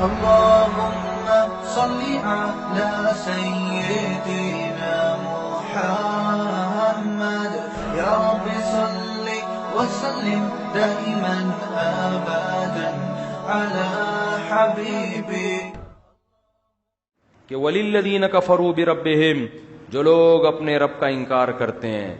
اللهم صل على سيدنا محمد يا رب صل وسلم دائما ابدا على حبيبك. کہ وَلِلَّذِينَ كَفَرُوا بِرَبِّهِمْ، جو لوگ اپنے رب کا انکار کرتے ہیں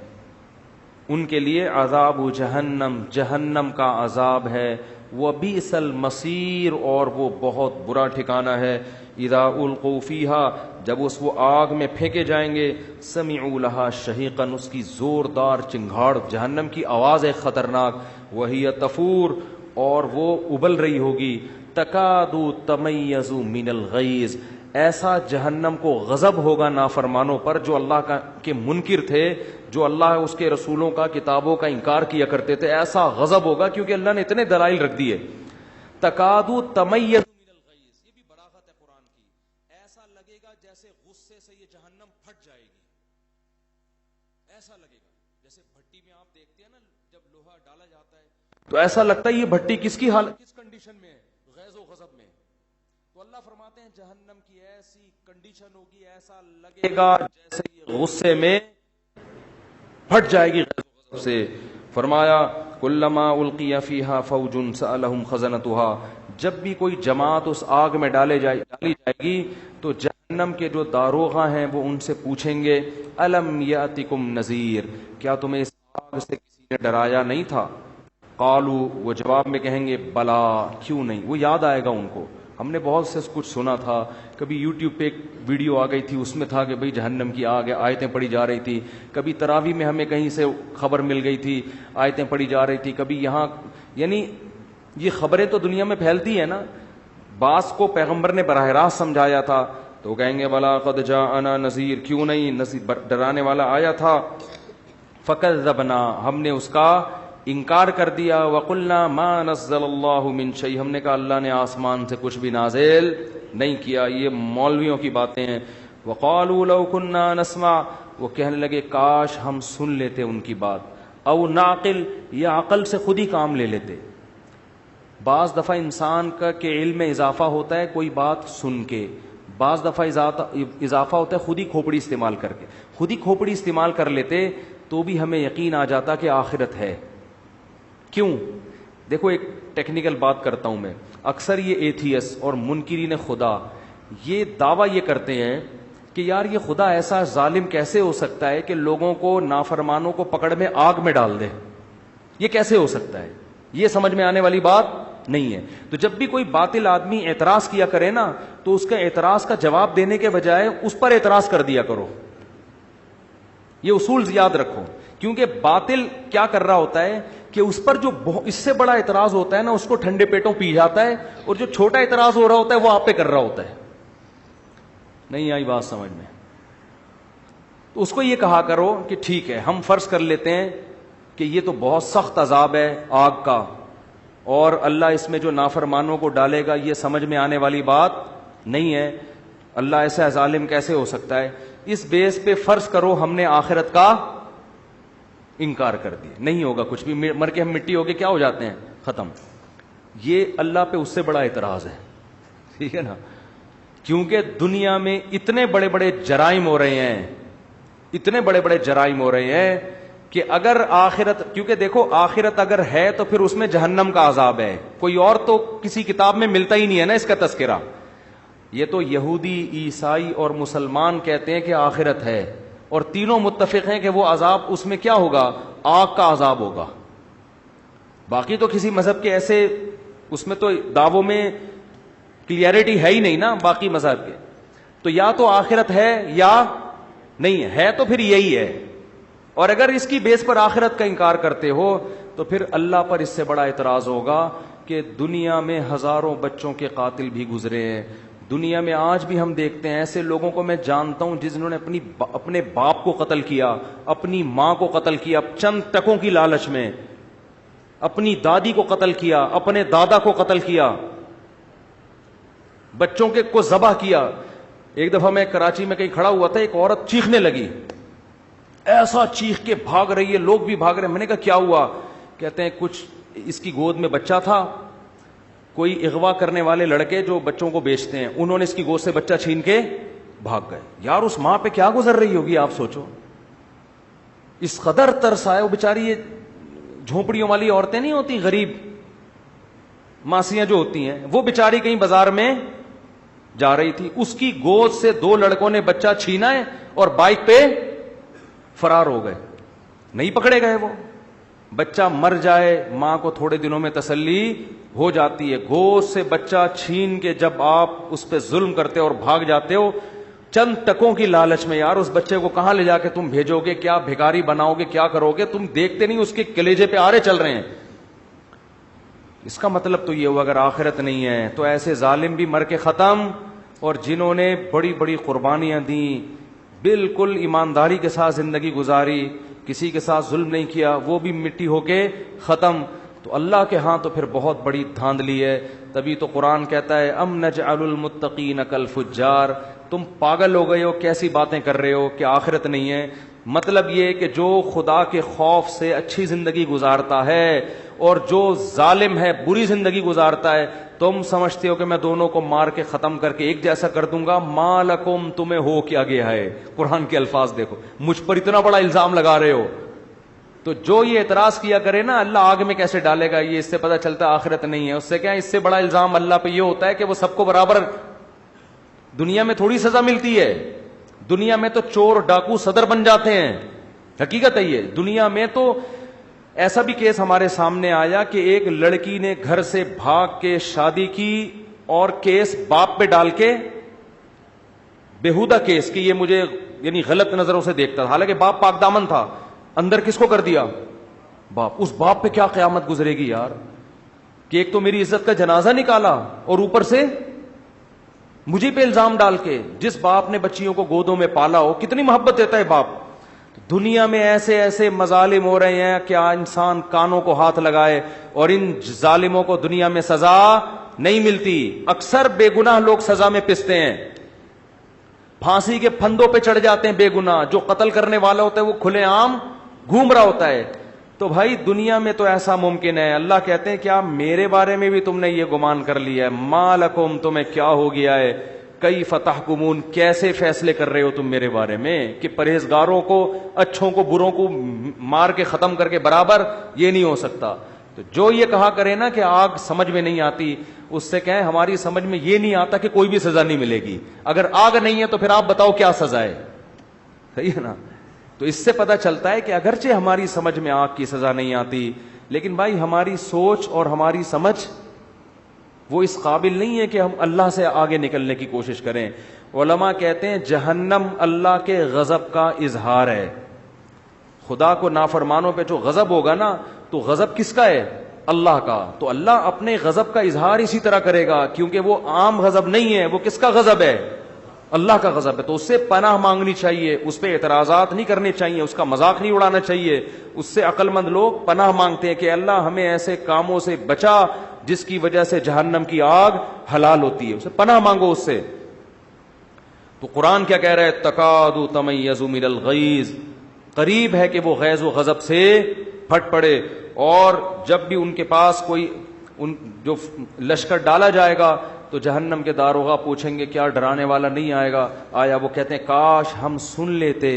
ان کے لیے عذاب جہنم، جہنم کا عذاب ہے، وَبِئْسَ الْمَصِيرُ، اور وہ بہت برا ٹھکانہ ہے. اِذَا أُلْقُوا فِيهَا، جب وہ آگ میں پھینکے جائیں گے، سَمِعُوا لَهَا شَهِيقًا، اس کی زوردار چنگھاڑ، جہنم کی آواز ہے خطرناک، وَهِيَ تَفُورُ، اور وہ ابل رہی ہوگی، تَكَادُ تَمَيَّزُ مِنَ الْغَيْظِ، ایسا جہنم کو غضب ہوگا نافرمانوں پر جو اللہ کے منکر تھے، جو اللہ اس کے رسولوں کا، کتابوں کا انکار کیا کرتے تھے، ایسا غضب ہوگا کیونکہ اللہ نے اتنے دلائل رکھ دیے. تکادو تمیز من الغیظ، یہ بھی بلاغت ہے قرآن کی، ایسا لگے گا جیسے غصے سے یہ جہنم پھٹ جائے گی، ایسا لگے گا جیسے بھٹی میں آپ دیکھتے ہیں نا جب لوہا ڈالا جاتا ہے تو ایسا لگتا ہے یہ بھٹی کس کی حالت، کس کنڈیشن میں ہے، غیظ و غضب میں. تو اللہ فرماتے ہیں جہنم کی ایسی کنڈیشن ہوگی، ایسا لگے گا جیسے یہ غصے میں پھٹ جائے گی غیظ و غضب سے. فرمایا کلما القی فیہا فوج سألہم خزنتہا، جب بھی کوئی جماعت اس آگ میں ڈالی جائے گی تو جہنم کے جو داروغہ ہیں وہ ان سے پوچھیں گے الم یاتکم نذیر، کیا تمہیں اس آگ سے کسی نے ڈرایا نہیں تھا؟ قالوا، وہ جواب میں کہیں گے بلا، کیوں نہیں. وہ یاد آئے گا ان کو، ہم نے بہت سے کچھ سنا تھا، کبھی یوٹیوب پہ ایک ویڈیو آ گئی تھی اس میں تھا کہ بھئی جہنم کی آگ ہے، آیتیں پڑھی جا رہی تھی، کبھی تراویح میں ہمیں کہیں سے خبر مل گئی تھی آیتیں پڑھی جا رہی تھی، کبھی یہاں، یعنی یہ خبریں تو دنیا میں پھیلتی ہیں نا. بعض کو پیغمبر نے براہ راست سمجھایا تھا تو کہیں گے بلا قد جاءنا نذیر، کیوں نہیں، نذیر ڈرانے والا آیا تھا. فکذبنا، ہم نے اس کا انکار کر دیا. وقلنا ما نزل اللہ من شیء، ہم نے کہا اللہ نے آسمان سے کچھ بھی نازل نہیں کیا، یہ مولویوں کی باتیں ہیں. وقالوا لو كنا نسمع، وہ کہنے لگے کاش ہم سن لیتے ان کی بات، او نعقل، یا عقل سے خود ہی کام لے لیتے. بعض دفعہ انسان کا کہ علم میں اضافہ ہوتا ہے کوئی بات سن کے، بعض دفعہ اضافہ ہوتا ہے خود ہی کھوپڑی استعمال کر کے. خود ہی کھوپڑی استعمال کر لیتے تو بھی ہمیں یقین آ جاتا کہ آخرت ہے. کیوں؟ دیکھو ایک ٹیکنیکل بات کرتا ہوں میں. اکثر یہ ایتھیس اور منکرین خدا یہ دعویٰ یہ کرتے ہیں کہ یار یہ خدا ایسا ظالم کیسے ہو سکتا ہے کہ لوگوں کو، نافرمانوں کو پکڑ میں آگ میں ڈال دے، یہ کیسے ہو سکتا ہے؟ یہ سمجھ میں آنے والی بات نہیں ہے. تو جب بھی کوئی باطل آدمی اعتراض کیا کرے نا تو اس کا اعتراض کا جواب دینے کے بجائے اس پر اعتراض کر دیا کرو. یہ اصول یاد رکھو، کیونکہ باطل کیا کر رہا ہوتا ہے کہ اس پر جو اس سے بڑا اعتراض ہوتا ہے نا اس کو ٹھنڈے پیٹوں پی جاتا ہے، اور جو چھوٹا اعتراض ہو رہا ہوتا ہے وہ آپ پہ کر رہا ہوتا ہے. نہیں آئی بات سمجھ میں؟ تو اس کو یہ کہا کرو کہ ٹھیک ہے ہم فرض کر لیتے ہیں کہ یہ تو بہت سخت عذاب ہے آگ کا، اور اللہ اس میں جو نافرمانوں کو ڈالے گا یہ سمجھ میں آنے والی بات نہیں ہے، اللہ ایسا ظالم کیسے ہو سکتا ہے. اس بیس پہ فرض کرو ہم نے آخرت کا انکار کر دیا، نہیں ہوگا کچھ بھی، مر کے ہم مٹی ہو کے کیا ہو جاتے ہیں، ختم. یہ اللہ پہ اس سے بڑا اعتراض ہے، ٹھیک ہے نا، کیونکہ دنیا میں اتنے بڑے بڑے جرائم ہو رہے ہیں، اتنے بڑے بڑے جرائم ہو رہے ہیں کہ اگر آخرت، کیونکہ دیکھو آخرت اگر ہے تو پھر اس میں جہنم کا عذاب ہے، کوئی اور تو کسی کتاب میں ملتا ہی نہیں ہے نا اس کا تذکرہ. یہ تو یہودی، عیسائی اور مسلمان کہتے ہیں کہ آخرت ہے، اور تینوں متفق ہیں کہ وہ عذاب اس میں کیا ہوگا، آگ کا عذاب ہوگا. باقی تو کسی مذہب کے ایسے اس میں تو دعووں میں کلیئرٹی ہے ہی نہیں نا باقی مذہب کے. تو یا تو آخرت ہے یا نہیں ہے تو پھر یہی ہے. اور اگر اس کی بیس پر آخرت کا انکار کرتے ہو تو پھر اللہ پر اس سے بڑا اعتراض ہوگا کہ دنیا میں ہزاروں بچوں کے قاتل بھی گزرے ہیں. دنیا میں آج بھی ہم دیکھتے ہیں ایسے لوگوں کو، میں جانتا ہوں جنہوں نے اپنے باپ کو قتل کیا، اپنی ماں کو قتل کیا چند ٹکوں کی لالچ میں، اپنی دادی کو قتل کیا، اپنے دادا کو قتل کیا، بچوں کے کو ذبح کیا. ایک دفعہ میں کراچی میں کہیں کھڑا ہوا تھا، ایک عورت چیخنے لگی، ایسا چیخ کے بھاگ رہی ہے، لوگ بھی بھاگ رہے ہیں. میں نے کہا کیا ہوا؟ کہتے ہیں کچھ اس کی گود میں بچہ تھا کوئی اغوا کرنے والے لڑکے جو بچوں کو بیچتے ہیں، انہوں نے اس کی گود سے بچہ چھین کے بھاگ گئے. یار اس ماں پہ کیا گزر رہی ہوگی آپ سوچو. اس قدر ترس آئے. وہ بیچاری یہ جھونپڑیوں والی عورتیں نہیں ہوتی، غریب ماسیاں جو ہوتی ہیں، وہ بیچاری کہیں بازار میں جا رہی تھی، اس کی گود سے 2 لڑکوں نے بچہ چھینا ہے اور بائک پہ فرار ہو گئے. نہیں پکڑے گئے. وہ بچہ مر جائے، ماں کو تھوڑے دنوں میں تسلی ہو جاتی ہے. گود سے بچہ چھین کے جب آپ اس پہ ظلم کرتے ہو اور بھاگ جاتے ہو چند ٹکوں کی لالچ میں، یار اس بچے کو کہاں لے جا کے تم بھیجو گے، کیا بھکاری بناؤ گے، کیا کرو گے، تم دیکھتے نہیں اس کے کلیجے پہ آرے چل رہے ہیں. اس کا مطلب تو یہ ہوا اگر آخرت نہیں ہے تو ایسے ظالم بھی مر کے ختم، اور جنہوں نے بڑی بڑی قربانیاں دیں، بالکل ایمانداری کے ساتھ زندگی گزاری، کسی کے ساتھ ظلم نہیں کیا، وہ بھی مٹی ہو کے ختم. تو اللہ کے ہاں تو پھر بہت بڑی دھاندلی ہے. تبھی تو قرآن کہتا ہے ام نجعل المتقین کالفجار. تم پاگل ہو گئے ہو، کیسی باتیں کر رہے ہو کہ آخرت نہیں ہے. مطلب یہ کہ جو خدا کے خوف سے اچھی زندگی گزارتا ہے اور جو ظالم ہے بری زندگی گزارتا ہے، تم سمجھتے ہو کہ میں دونوں کو مار کے ختم کر کے ایک جیسا کر دوں گا. ما لکم، تمہیں ہو کیا گیا ہے. قرآن کے الفاظ دیکھو، مجھ پر اتنا بڑا الزام لگا رہے ہو. تو جو یہ اعتراض کیا کرے نا اللہ آگ میں کیسے ڈالے گا، یہ اس سے پتہ چلتا ہے آخرت نہیں ہے. اس سے کیا، اس سے بڑا الزام اللہ پہ یہ ہوتا ہے کہ وہ سب کو برابر. دنیا میں تھوڑی سزا ملتی ہے، دنیا میں تو چور ڈاکو صدر بن جاتے ہیں. حقیقت ہے یہ. دنیا میں تو ایسا بھی کیس ہمارے سامنے آیا کہ ایک لڑکی نے گھر سے بھاگ کے شادی کی اور کیس باپ پہ ڈال کے، بےہودہ کیس کہ یہ مجھے یعنی غلط نظروں سے دیکھتا تھا، حالانکہ باپ پاک دامن تھا. اندر کس کو کر دیا؟ باپ. اس باپ پہ کیا قیامت گزرے گی یار، کہ ایک تو میری عزت کا جنازہ نکالا اور اوپر سے مجھے پہ الزام ڈال کے. جس باپ نے بچیوں کو گودوں میں پالا ہو، کتنی محبت دیتا ہے باپ. دنیا میں ایسے ایسے مظالم ہو رہے ہیں کہ انسان کانوں کو ہاتھ لگائے، اور ان ظالموں کو دنیا میں سزا نہیں ملتی. اکثر بے گناہ لوگ سزا میں پستے ہیں، پھانسی کے پھندوں پہ چڑھ جاتے ہیں بے گناہ. جو قتل کرنے والا ہوتا ہے وہ کھلے عام گھوم رہا ہوتا ہے. تو بھائی دنیا میں تو ایسا ممکن ہے. اللہ کہتے ہیں کیا میرے بارے میں بھی تم نے یہ گمان کر لیا ہے؟ ما لکم، تمہیں کیا ہو گیا ہے؟ کیف تحکمون، کیسے فیصلے کر رہے ہو تم میرے بارے میں کہ پرہیزگاروں کو، اچھوں کو بروں کو مار کے ختم کر کے برابر؟ یہ نہیں ہو سکتا. تو جو یہ کہا کرے نا کہ آگ سمجھ میں نہیں آتی، اس سے کہیں ہماری سمجھ میں یہ نہیں آتا کہ کوئی بھی سزا نہیں ملے گی. اگر آگ نہیں ہے تو پھر آپ بتاؤ کیا سزا ہے. صحیح ہے نا؟ تو اس سے پتہ چلتا ہے کہ اگرچہ ہماری سمجھ میں آگ کی سزا نہیں آتی، لیکن بھائی ہماری سوچ اور ہماری سمجھ وہ اس قابل نہیں ہے کہ ہم اللہ سے آگے نکلنے کی کوشش کریں. علماء کہتے ہیں جہنم اللہ کے غضب کا اظہار ہے. خدا کو نافرمانوں پہ جو غضب ہوگا نا، تو غضب کس کا ہے؟ اللہ کا. تو اللہ اپنے غضب کا اظہار اسی طرح کرے گا، کیونکہ وہ عام غضب نہیں ہے. وہ کس کا غضب ہے؟ اللہ کا غضب ہے. تو اس سے پناہ مانگنی چاہیے، اس پہ اعتراضات نہیں کرنے چاہیے، اس کا مذاق نہیں اڑانا چاہیے. اس سے عقل مند لوگ پناہ مانگتے ہیں کہ اللہ ہمیں ایسے کاموں سے بچا جس کی وجہ سے جہنم کی آگ حلال ہوتی ہے. اسے پناہ مانگو اس سے. تو قرآن کیا کہہ رہا ہے؟ تکاد تمیز من الغیظ، قریب ہے کہ وہ غیظ و غضب سے پھٹ پڑے. اور جب بھی ان کے پاس کوئی جو لشکر ڈالا جائے گا تو جہنم کے داروغہ پوچھیں گے کیا ڈرانے والا نہیں آئے گا؟ آیا؟ وہ کہتے ہیں کاش ہم سن لیتے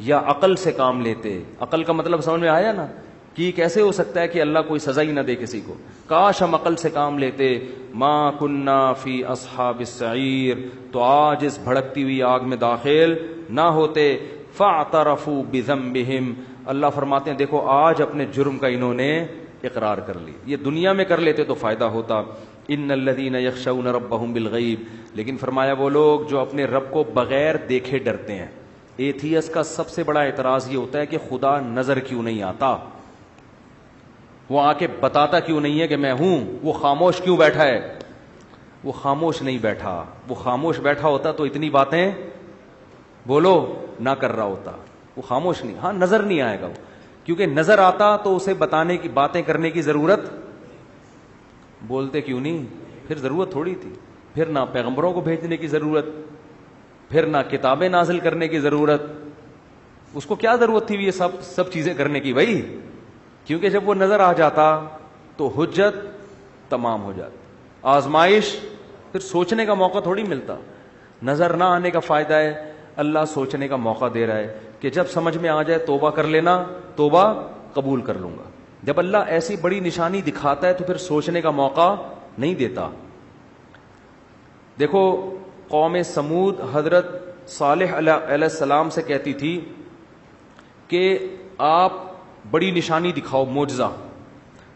یا عقل سے کام لیتے. عقل کا مطلب سمجھ میں آیا نا کہ کیسے ہو سکتا ہے کہ اللہ کوئی سزا ہی نہ دے کسی کو. کاش ہم عقل سے کام لیتے. ما کننا فی اصحاب السعیر، تو آج اس بھڑکتی ہوئی آگ میں داخل نہ ہوتے. فاعترفوا بذنبہم، اللہ فرماتے ہیں دیکھو آج اپنے جرم کا انہوں نے اقرار کر لی. یہ دنیا میں کر لیتے تو فائدہ ہوتا. ان الذین یخشون ربہم بالغیب، لیکن فرمایا وہ لوگ جو اپنے رب کو بغیر دیکھے ڈرتے ہیں. ایتھیس کا سب سے بڑا اعتراض یہ ہوتا ہے کہ خدا نظر کیوں نہیں آتا، وہ آ کے بتاتا کیوں نہیں ہے کہ میں ہوں، وہ خاموش کیوں بیٹھا ہے؟ وہ خاموش نہیں بیٹھا. وہ خاموش بیٹھا ہوتا تو اتنی باتیں بولو نہ کر رہا ہوتا. وہ خاموش نہیں، ہاں نظر نہیں آئے گا وہ، کیونکہ نظر آتا تو اسے بتانے کی، باتیں کرنے کی ضرورت، بولتے کیوں نہیں؟ پھر ضرورت تھوڑی تھی. پھر نہ پیغمبروں کو بھیجنے کی ضرورت، پھر نہ کتابیں نازل کرنے کی ضرورت. اس کو کیا ضرورت تھی یہ سب چیزیں کرنے کی بھائی؟ کیونکہ جب وہ نظر آ جاتا تو حجت تمام ہو جاتی. آزمائش پھر سوچنے کا موقع تھوڑی ملتا. نظر نہ آنے کا فائدہ ہے اللہ سوچنے کا موقع دے رہا ہے کہ جب سمجھ میں آ جائے توبہ کر لینا, توبہ قبول کر لوں گا. جب اللہ ایسی بڑی نشانی دکھاتا ہے تو پھر سوچنے کا موقع نہیں دیتا. دیکھو قوم سمود حضرت صالح علیہ السلام سے کہتی تھی کہ آپ بڑی نشانی دکھاؤ, معجزہ.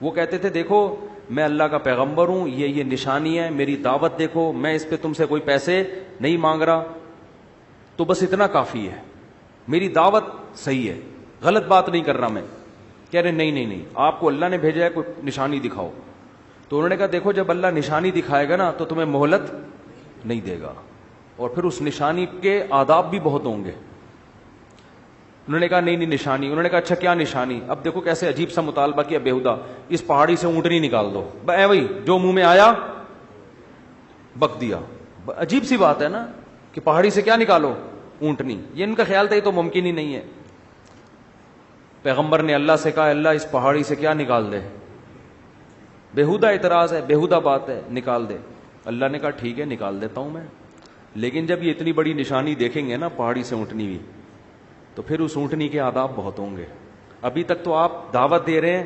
وہ کہتے تھے دیکھو میں اللہ کا پیغمبر ہوں, یہ نشانی ہے, میری دعوت دیکھو, میں اس پہ تم سے کوئی پیسے نہیں مانگ رہا, تو بس اتنا کافی ہے, میری دعوت صحیح ہے, غلط بات نہیں کر رہا میں. کہہ رہے نہیں, آپ کو اللہ نے بھیجا ہے, کوئی نشانی دکھاؤ. تو انہوں نے کہا دیکھو جب اللہ نشانی دکھائے گا نا تو تمہیں مہلت نہیں دے گا, اور پھر اس نشانی کے آداب بھی بہت ہوں گے. انہوں نے کہا نہیں نشانی. انہوں نے کہا اچھا کیا نشانی؟ اب دیکھو کیسے عجیب سا مطالبہ کیا بیہودہ, اس پہاڑی سے اونٹنی نکال دو. بھائی جو منہ میں آیا بک دیا. عجیب سی بات ہے نا کہ پہاڑی سے کیا نکالو؟ اونٹنی. یہ ان کا خیال تھا یہ تو ممکن ہی نہیں ہے. پیغمبر نے اللہ سے کہا اللہ اس پہاڑی سے کیا نکال دے؟ بیہودہ اعتراض ہے, بیہودہ بات ہے, نکال دے. اللہ نے کہا ٹھیک ہے نکال دیتا ہوں میں, لیکن جب یہ اتنی بڑی نشانی دیکھیں گے نا پہاڑی سے اونٹنی بھی, تو پھر اس اونٹنی کے آداب بہت ہوں گے. ابھی تک تو آپ دعوت دے رہے ہیں,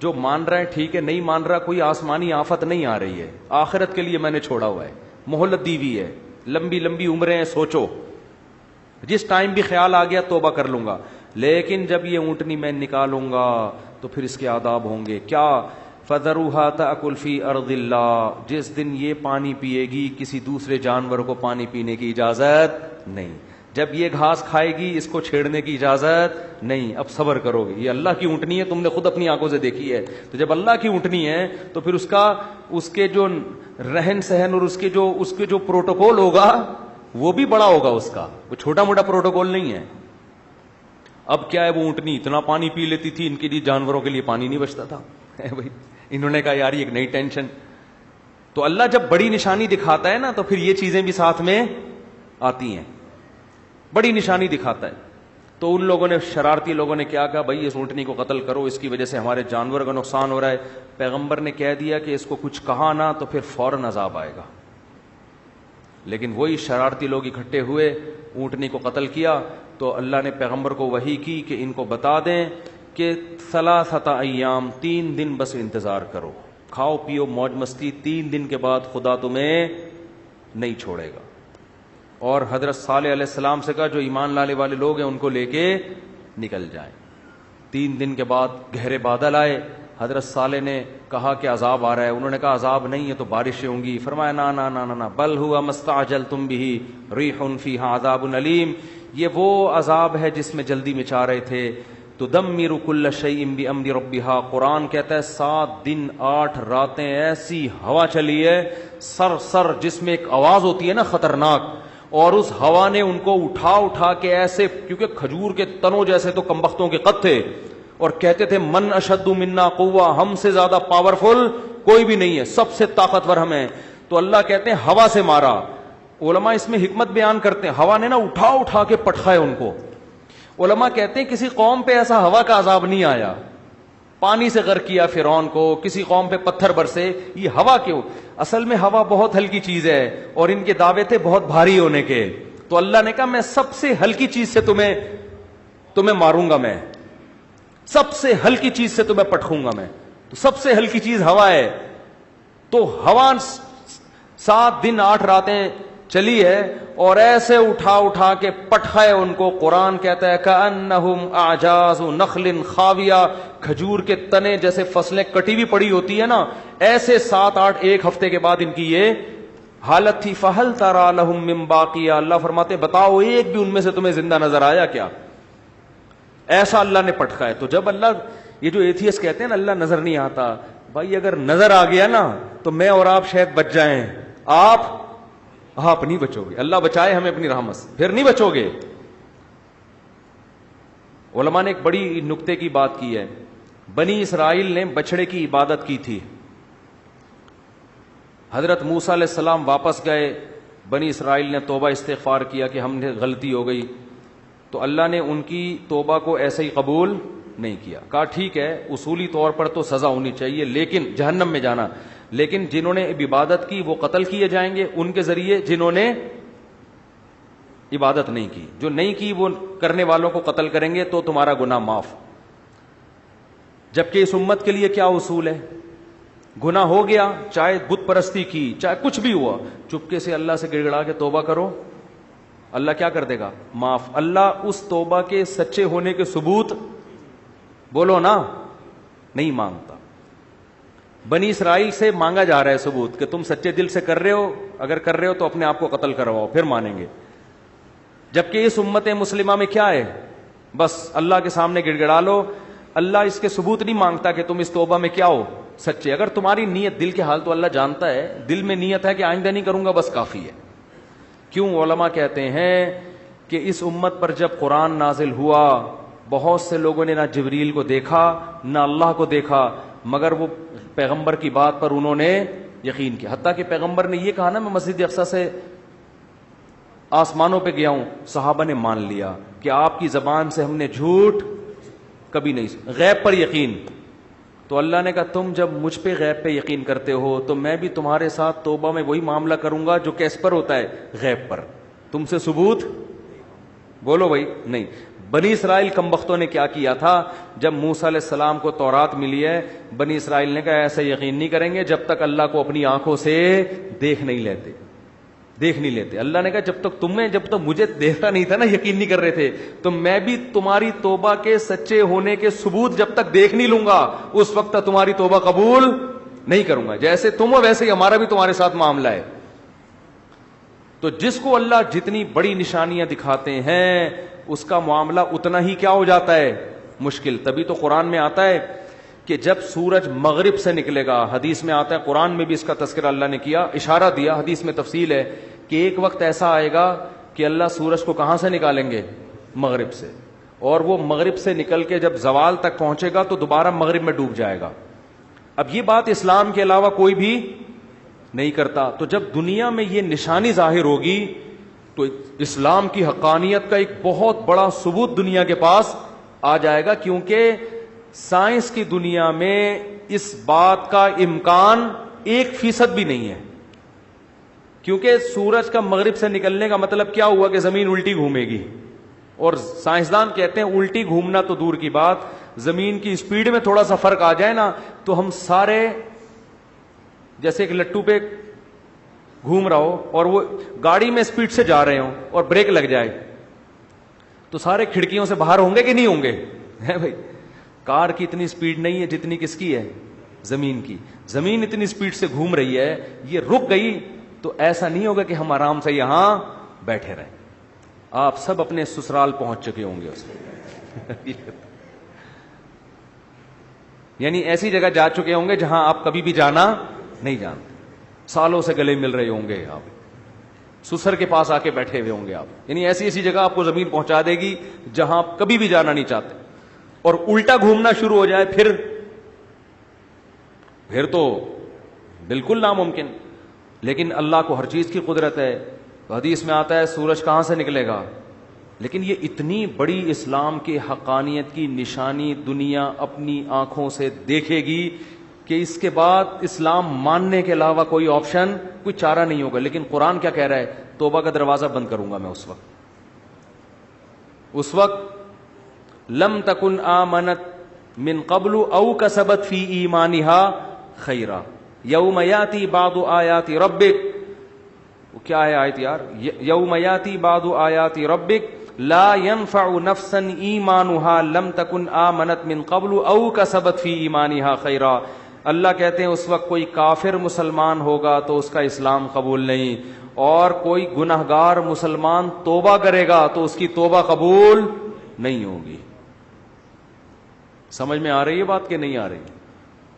جو مان رہا ہے ٹھیک ہے, نہیں مان رہا کوئی آسمانی آفت نہیں آ رہی ہے, آخرت کے لیے میں نے چھوڑا ہوا ہے, مہلت دی ہوئی ہے, لمبی لمبی عمریں ہیں, سوچو جس ٹائم بھی خیال آ گیا توبہ کر لوں گا. لیکن جب یہ اونٹنی میں نکالوں گا تو پھر اس کے آداب ہوں گے. کیا؟ فَذَرُوهَا تَأْكُلْ فِي أَرْضِ اللَّهِ, جس دن یہ پانی پیے گی کسی دوسرے جانور کو پانی پینے کی اجازت نہیں. جب یہ گھاس کھائے گی اس کو چھیڑنے کی اجازت نہیں. اب صبر کرو گے, یہ اللہ کی اونٹنی ہے, تم نے خود اپنی آنکھوں سے دیکھی ہے. تو جب اللہ کی اونٹنی ہے تو پھر اس کے جو رہن سہن اور اس کے جو پروٹوکول ہوگا وہ بھی بڑا ہوگا, اس کا وہ چھوٹا موٹا پروٹوکول نہیں ہے. اب کیا ہے, وہ اونٹنی اتنا پانی پی لیتی تھی, ان کے لیے جانوروں کے لیے پانی نہیں بچتا تھا. بھائی انہوں نے کہا یار یہ ایک نئی ٹینشن. تو اللہ جب بڑی نشانی دکھاتا ہے نا تو پھر یہ چیزیں بھی ساتھ میں آتی ہیں. بڑی نشانی دکھاتا ہے تو ان لوگوں نے, شرارتی لوگوں نے کیا کہا, بھائی اس اونٹنی کو قتل کرو, اس کی وجہ سے ہمارے جانور کا نقصان ہو رہا ہے. پیغمبر نے کہہ دیا کہ اس کو کچھ کہا نا تو پھر فوراً عذاب آئے گا. لیکن وہی شرارتی لوگ اکٹھے ہوئے, اونٹنی کو قتل کیا. تو اللہ نے پیغمبر کو وحی کی کہ ان کو بتا دیں کہ 3 ایام 3 دن بس انتظار کرو, کھاؤ پیو موج مستی, 3 دن کے بعد خدا تمہیں نہیں چھوڑے گا. اور حضرت صالح علیہ السلام سے کہا جو ایمان لانے والے لوگ ہیں ان کو لے کے نکل جائیں. 3 دن کے بعد گہرے بادل آئے. حضرت صالح نے کہا کہ عذاب آ رہا ہے. انہوں نے کہا عذاب نہیں ہے تو بارشیں ہوں گی. فرمایا نا نا نا نا, بل ہوا مستعجلتم بہ ریح فیہا عذاب علیم, یہ وہ عذاب ہے جس میں جلدی میں چاہ رہے تھے. تدمر کل شیء بامر ربھا, قرآن کہتا ہے 7 دن 8 راتیں ایسی ہوا چلی ہے سر جس میں ایک آواز ہوتی ہے نا خطرناک, اور اس ہوا نے ان کو اٹھا کے ایسے, کیونکہ کھجور کے تنوں جیسے تو کمبختوں کے قد تھے, اور کہتے تھے من اشد منا قوہ, ہم سے زیادہ پاورفل کوئی بھی نہیں ہے, سب سے طاقتور ہم ہیں. تو اللہ کہتے ہیں ہوا سے مارا. علماء اس میں حکمت بیان کرتے ہیں, ہوا نے نا اٹھا کے پٹخایا ان کو. علماء کہتے ہیں کسی قوم پہ ایسا ہوا کا عذاب نہیں آیا, پانی سے غرق کیا فرعون کو, کسی قوم پہ پتھر برسے, یہ ہوا کیوں؟ اصل میں ہوا بہت ہلکی چیز ہے اور ان کے دعوے تھے بہت بھاری ہونے کے. تو اللہ نے کہا میں سب سے ہلکی چیز سے تمہیں ماروں گا, میں سب سے ہلکی چیز سے تمہیں پٹکوں گا میں. تو سب سے ہلکی چیز ہوا ہے. تو ہوا 7 دن 8 راتیں چلی ہے اور ایسے اٹھا کے پٹھائے ان کو. قرآن کہتا ہے کأنہم اعجاز نخل خاویہ, کھجور کے تنے جیسے فصلیں کٹی ہوئی پڑی ہوتی ہے نا, ایسے 7-8 ایک ہفتے کے بعد ان کی یہ حالت تھی. فہل تری لہم من باقیہ, اللہ فرماتے بتاؤ ایک بھی ان میں سے تمہیں زندہ نظر آیا کیا؟ ایسا اللہ نے پٹکایا. تو جب اللہ, یہ جو ایتھیسٹ کہتے ہیں نا اللہ نظر نہیں آتا, بھائی اگر نظر آ گیا نا تو میں اور آپ شاید بچ جائیں, آپ نہیں بچو گے. اللہ بچائے ہمیں اپنی رحمت سے, پھر نہیں بچو گے. علماء نے ایک بڑی نکتے کی بات کی ہے. بنی اسرائیل نے بچڑے کی عبادت کی تھی. حضرت موسیٰ علیہ السلام واپس گئے, بنی اسرائیل نے توبہ استغفار کیا کہ ہم نے غلطی ہو گئی. تو اللہ نے ان کی توبہ کو ایسے ہی قبول نہیں کیا. کہا ٹھیک ہے اصولی طور پر تو سزا ہونی چاہیے لیکن جہنم میں جانا. لیکن جنہوں نے عبادت کی وہ قتل کیے جائیں گے ان کے ذریعے جنہوں نے عبادت نہیں کی. جو نہیں کی وہ کرنے والوں کو قتل کریں گے تو تمہارا گناہ معاف. جبکہ اس امت کے لیے کیا اصول ہے؟ گناہ ہو گیا، چاہے بت پرستی کی، چاہے کچھ بھی ہوا، چپکے سے اللہ سے گڑ گڑا کے توبہ کرو، اللہ کیا کر دے گا؟ معاف. اللہ اس توبہ کے سچے ہونے کے ثبوت بولو نا نہیں مانگتا. بنی اسرائیل سے مانگا جا رہا ہے ثبوت کہ تم سچے دل سے کر رہے ہو، اگر کر رہے ہو تو اپنے آپ کو قتل کرواؤ پھر مانیں گے. جبکہ اس امت مسلمہ میں کیا ہے؟ بس اللہ کے سامنے گڑ گڑا لو. اللہ اس کے ثبوت نہیں مانگتا کہ تم اس توبہ میں کیا ہو سچے. اگر تمہاری نیت، دل کے حال تو اللہ جانتا ہے، دل میں نیت ہے کہ آئندہ نہیں کروں گا بس کافی ہے. کیوں علماء کہتے ہیں کہ اس امت پر جب قرآن نازل ہوا بہت سے لوگوں نے نہ جبریل کو دیکھا نہ اللہ کو دیکھا، مگر وہ پیغمبر کی بات پر انہوں نے یقین کیا. حتیٰ کہ پیغمبر نے یہ کہا نا میں مسجد اقصی سے آسمانوں پہ گیا ہوں، صحابہ نے مان لیا کہ آپ کی زبان سے ہم نے جھوٹ کبھی نہیں. غیب پر یقین. تو اللہ نے کہا تم جب مجھ پہ غیب پہ یقین کرتے ہو تو میں بھی تمہارے ساتھ توبہ میں وہی معاملہ کروں گا جو کیس پر ہوتا ہے؟ غیب پر. تم سے ثبوت بولو بھائی نہیں. بنی اسرائیل کمبختوں نے کیا کیا تھا؟ جب موسیٰ علیہ السلام کو تورات ملی ہے، بنی اسرائیل نے کہا ایسا یقین نہیں کریں گے جب تک اللہ کو اپنی آنکھوں سے دیکھ نہیں لیتے. اللہ نے کہا جب تک مجھے دیکھتا نہیں تھا نا، یقین نہیں کر رہے تھے، تو میں بھی تمہاری توبہ کے سچے ہونے کے ثبوت جب تک دیکھ نہیں لوں گا اس وقت تک تمہاری توبہ قبول نہیں کروں گا. جیسے تم ہو ویسے ہی ہمارا بھی تمہارے ساتھ معاملہ ہے. تو جس کو اللہ جتنی بڑی نشانیاں دکھاتے ہیں اس کا معاملہ اتنا ہی کیا ہو جاتا ہے؟ مشکل. تبھی تو قرآن میں آتا ہے کہ جب سورج مغرب سے نکلے گا، حدیث میں آتا ہے، قرآن میں بھی اس کا تذکرہ اللہ نے کیا، اشارہ دیا، حدیث میں تفصیل ہے کہ ایک وقت ایسا آئے گا کہ اللہ سورج کو کہاں سے نکالیں گے؟ مغرب سے. اور وہ مغرب سے نکل کے جب زوال تک پہنچے گا تو دوبارہ مغرب میں ڈوب جائے گا. اب یہ بات اسلام کے علاوہ کوئی بھی نہیں کرتا. تو جب دنیا میں یہ نشانی ظاہر ہوگی تو اسلام کی حقانیت کا ایک بہت بڑا ثبوت دنیا کے پاس آ جائے گا، کیونکہ سائنس کی دنیا میں اس بات کا امکان 1% بھی نہیں ہے. کیونکہ سورج کا مغرب سے نکلنے کا مطلب کیا ہوا کہ زمین الٹی گھومے گی، اور سائنسدان کہتے ہیں الٹی گھومنا تو دور کی بات، زمین کی اسپیڈ میں تھوڑا سا فرق آ جائے نا تو ہم سارے جیسے ایک لٹو پہ گھوم رہا ہو اور وہ گاڑی میں اسپیڈ سے جا رہے ہوں اور بریک لگ جائے تو سارے کھڑکیوں سے باہر ہوں گے کہ نہیں ہوں گے؟ ہے بھائی. کار کی اتنی اسپیڈ نہیں ہے جتنی کس کی ہے؟ زمین کی. زمین اتنی اسپیڈ سے گھوم رہی ہے، یہ رک گئی تو ایسا نہیں ہوگا کہ ہم آرام سے یہاں بیٹھے رہیں. آپ سب اپنے سسرال پہنچ چکے ہوں گے اس میں یعنی ایسی جگہ جا چکے ہوں گے جہاں آپ کبھی بھی جانا نہیں جانتے. سالوں سے گلے مل رہے ہوں گے، آپ سسر کے پاس آ کے بیٹھے ہوئے ہوں گے آپ. یعنی ایسی ایسی جگہ آپ کو زمین پہنچا دے گی جہاں آپ کبھی بھی جانا نہیں چاہتے. اور الٹا گھومنا شروع ہو جائے پھر تو بالکل ناممکن. لیکن اللہ کو ہر چیز کی قدرت ہے. حدیث میں آتا ہے سورج کہاں سے نکلے گا، لیکن یہ اتنی بڑی اسلام کے حقانیت کی نشانی دنیا اپنی آنکھوں سے دیکھے گی کہ اس کے بعد اسلام ماننے کے علاوہ کوئی آپشن، کوئی چارہ نہیں ہوگا. لیکن قرآن کیا کہہ رہا ہے؟ توبہ کا دروازہ بند کروں گا میں اس وقت لم تکن آمنت من قبل او کسبت فی ایمانها خیرا یوم یاتی بعض آیات ربک. کیا ہے آیت یار؟ یوم یاتی بعض آیات ربک لا ينفع نفسا ایمانها لم تکن آمنت من قبل او کسبت فی ایمانها خیرا. اللہ کہتے ہیں اس وقت کوئی کافر مسلمان ہوگا تو اس کا اسلام قبول نہیں، اور کوئی گنہگار مسلمان توبہ کرے گا تو اس کی توبہ قبول نہیں ہوگی. سمجھ میں آ رہی ہے بات کہ نہیں آ رہی؟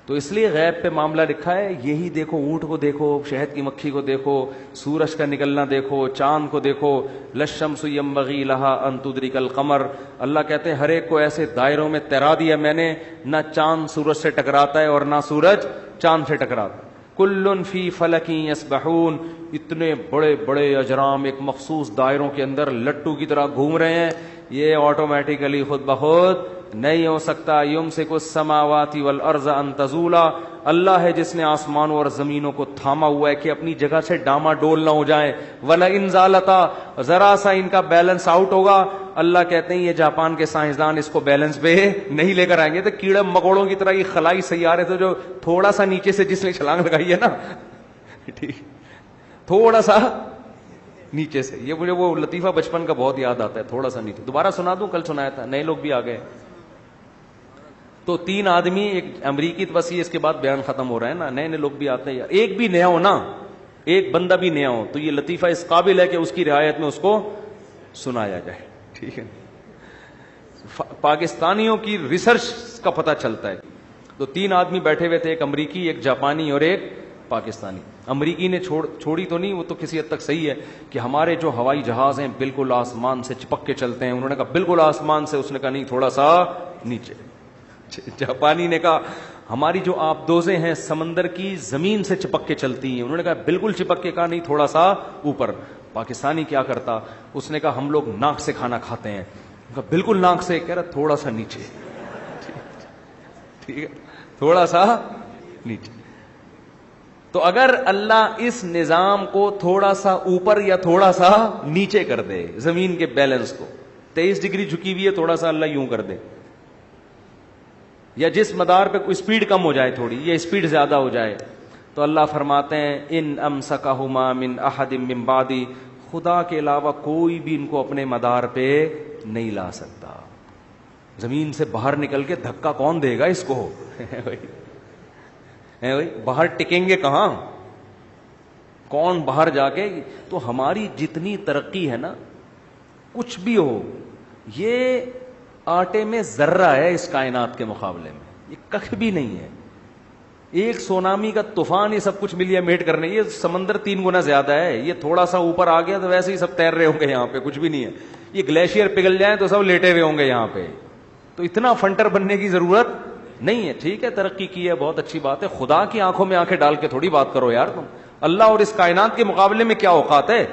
تو اس لیے غیب پہ معاملہ لکھا ہے. یہی دیکھو، اونٹ کو دیکھو، شہد کی مکھی کو دیکھو، سورج کا نکلنا دیکھو، چاند کو دیکھو. للشمس ينبغي لها ان تدرك القمر. اللہ کہتے ہیں ہر ایک کو ایسے دائروں میں تیرا دیا میں نے، نہ چاند سورج سے ٹکراتا ہے اور نہ سورج چاند سے ٹکراتا. کل فی فلک یسبحون. اتنے بڑے بڑے اجرام ایک مخصوص دائروں کے اندر لٹو کی طرح گھوم رہے ہیں. یہ آٹومیٹیکلی خود بخود نہیں ہو سکتا. یمسک السماوات والارض ان تزولا, اللہ ہے جس نے آسمانوں اور زمینوں کو تھاما ہوا ہے کہ اپنی جگہ سے ڈاما ڈول نہ ہو جائیں. وَلَئِن زَالَتَا, ذرا سا ان کا بیلنس آؤٹ ہوگا, اللہ کہتے ہیں یہ جاپان کے سائنسدان اس کو بیلنس پہ نہیں لے کر آئیں گے. تو کیڑے مکوڑوں کی طرح یہ خلائی سیارے تو جو تھوڑا سا نیچے سے جس نے چھلانگ لگائی ہے نا, ٹھیک, تھوڑا سا نیچے سے, یہ مجھے وہ لطیفہ بچپن کا بہت یاد آتا ہے, تھوڑا سا نیچے. دوبارہ سنا دوں, کل سنایا تھا, نئے لوگ بھی آ گئے. تو 3 آدمی, ایک امریکی وسیع, اس کے بعد بیان ختم ہو رہا ہے نا, نئے نئے لوگ بھی آتے ہیں. ایک بھی نیا ہو نا, ایک بندہ بھی نیا ہو تو یہ لطیفہ اس قابل ہے کہ اس کی رعایت میں اس کو سنایا جائے, ٹھیک ہے. پاکستانیوں کی ریسرچ کا پتہ چلتا ہے. تو 3 آدمی بیٹھے ہوئے تھے, ایک امریکی, ایک جاپانی اور ایک پاکستانی. امریکی نے چھوڑی تو نہیں, وہ تو کسی حد تک صحیح ہے کہ ہمارے جو ہوائی جہاز ہیں بالکل آسمان سے چپک کے چلتے ہیں. انہوں نے کہا بالکل آسمان سے, اس نے کہا نہیں تھوڑا سا نیچے. جاپانی نے کہا ہماری جو آبدوزیں ہیں سمندر کی زمین سے چپک کے چلتی ہیں. انہوں نے کہا بالکل چپک کے, کہا نہیں تھوڑا سا اوپر. پاکستانی کیا کرتا, اس نے کہا ہم لوگ ناک سے کھانا کھاتے ہیں. کہا بالکل ناک سے, کہہ رہا تھوڑا سا نیچے, ٹھیک ہے, تھوڑا سا نیچے. تو اگر اللہ اس نظام کو تھوڑا سا اوپر یا تھوڑا سا نیچے کر دے, زمین کے بیلنس کو 23 ڈگری جھکی ہوئی ہے, تھوڑا سا اللہ یوں کر دے, یا جس مدار پہ کوئی اسپیڈ کم ہو جائے تھوڑی, یہ اسپیڈ زیادہ ہو جائے, تو اللہ فرماتے ہیں ان امسکہما من احد من بعدی, خدا کے علاوہ کوئی بھی ان کو اپنے مدار پہ نہیں لا سکتا. زمین سے باہر نکل کے دھکا کون دے گا اس کو, باہر ٹکیں گے کہاں, کون باہر جا کے. تو ہماری جتنی ترقی ہے نا, کچھ بھی ہو, یہ آٹے میں ذرہ ہے اس کائنات کے مقابلے میں, یہ کخ بھی نہیں ہے. ایک سونامی کا طوفان یہ سب کچھ ملیا میٹ کرنے, یہ سمندر 3 گنا زیادہ ہے. یہ تھوڑا سا اوپر آ گیا تو ویسے ہی سب تیر رہے ہوں گے یہاں پہ, کچھ بھی نہیں ہے. یہ گلیشیئر پگھل جائیں تو سب لیٹے ہوئے ہوں گے یہاں پہ. تو اتنا فنٹر بننے کی ضرورت نہیں ہے. ٹھیک ہے, ترقی کی ہے, بہت اچھی بات ہے. خدا کی آنکھوں میں آنکھیں ڈال کے تھوڑی بات کرو یار تم. اللہ اور اس کائنات کے مقابلے میں کیا اوقات ہے.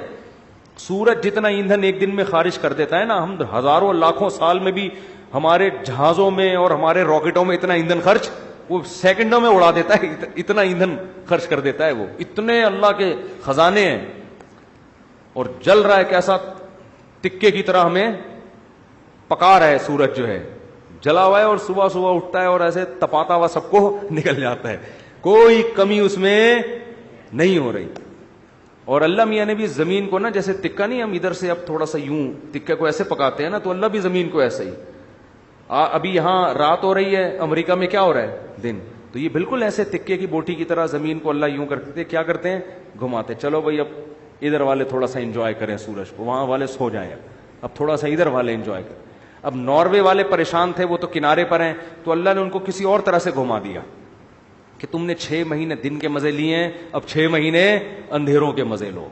سورج جتنا ایندھن ایک دن میں خارج کر دیتا ہے نا, ہم ہزاروں لاکھوں سال میں بھی ہمارے جہازوں میں اور ہمارے راکٹوں میں اتنا ایندھن خرچ وہ سیکنڈوں میں اڑا دیتا ہے, اتنا ایندھن خرچ کر دیتا ہے وہ. اتنے اللہ کے خزانے ہیں, اور جل رہا ہے کیسا تکے کی طرح, ہمیں پکا رہا ہے سورج جو ہے, جلا ہوا ہے, اور صبح صبح اٹھتا ہے اور ایسے تپاتا ہوا سب کو نکل جاتا ہے, کوئی کمی اس میں نہیں ہو رہی. اور اللہ میاں نے بھی زمین کو نا, جیسے تکا نہیں, ہم ادھر سے اب تھوڑا سا یوں تکے کو ایسے پکاتے ہیں نا, تو اللہ بھی زمین کو ایسے ہی. ابھی یہاں رات ہو رہی ہے, امریکہ میں کیا ہو رہا ہے, دن. تو یہ بالکل ایسے تکے کی بوٹی کی طرح زمین کو اللہ یوں کرتے, کیا کرتے ہیں, گھماتے. چلو بھائی اب ادھر والے تھوڑا سا انجوائے کریں سورج کو, وہاں والے سو جائیں, اب تھوڑا سا ادھر والے انجوائے کریں. اب ناروے والے پریشان تھے, وہ تو کنارے پر ہیں, تو اللہ نے ان کو کسی اور طرح سے گھما دیا کہ تم نے 6 مہینے دن کے مزے لیے ہیں, اب 6 مہینے اندھیروں کے مزے لو.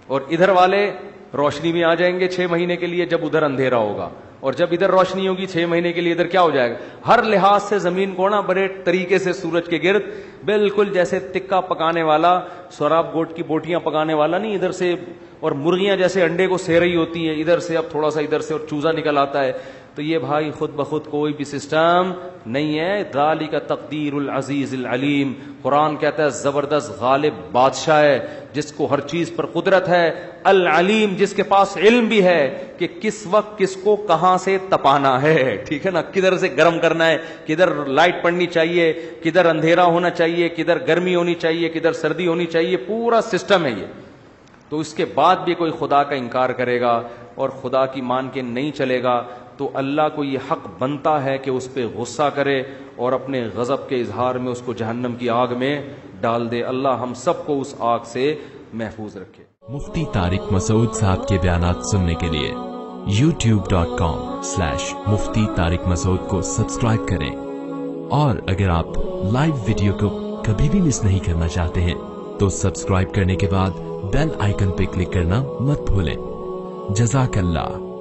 اور ادھر والے روشنی میں آ جائیں گے 6 مہینے کے لیے جب ادھر اندھیرا ہوگا, اور جب ادھر روشنی ہوگی 6 مہینے کے لیے ادھر کیا ہو جائے گا. ہر لحاظ سے زمین کو نا بڑے طریقے سے سورج کے گرد بالکل جیسے تکا پکانے والا, سوراب گوٹ کی بوٹیاں پکانے والا نہیں, ادھر سے, اور مرغیاں جیسے انڈے کو سہ رہی ہوتی ہیں ادھر سے, اب تھوڑا سا ادھر سے اور چوزا نکل آتا ہے. تو یہ بھائی خود بخود کوئی بھی سسٹم نہیں ہے. ذالک تقدیر العزیز العلیم. قرآن کہتا ہے زبردست غالب بادشاہ ہے جس کو ہر چیز پر قدرت ہے, العلیم جس کے پاس علم بھی ہے کہ کس وقت کس کو کہاں سے تپانا ہے. ٹھیک ہے نا, کدھر سے گرم کرنا ہے, کدھر لائٹ پڑنی چاہیے, کدھر اندھیرا ہونا چاہیے, کدھر گرمی ہونی چاہیے, کدھر سردی ہونی چاہیے, پورا سسٹم ہے یہ. تو اس کے بعد بھی کوئی خدا کا انکار کرے گا اور خدا کی مان کے نہیں چلے گا, تو اللہ کو یہ حق بنتا ہے کہ اس پہ غصہ کرے اور اپنے غضب کے اظہار میں اس کو جہنم کی آگ میں ڈال دے. اللہ ہم سب کو اس آگ سے محفوظ رکھے. مفتی طارق مسعود صاحب کے بیانات سننے کے لیے youtube.com/مفتی طارق مسعود کو سبسکرائب کریں, اور اگر آپ لائیو ویڈیو کو کبھی بھی مس نہیں کرنا چاہتے ہیں تو سبسکرائب کرنے کے بعد بیل آئیکن پہ کلک کرنا مت بھولیں. جزاک اللہ.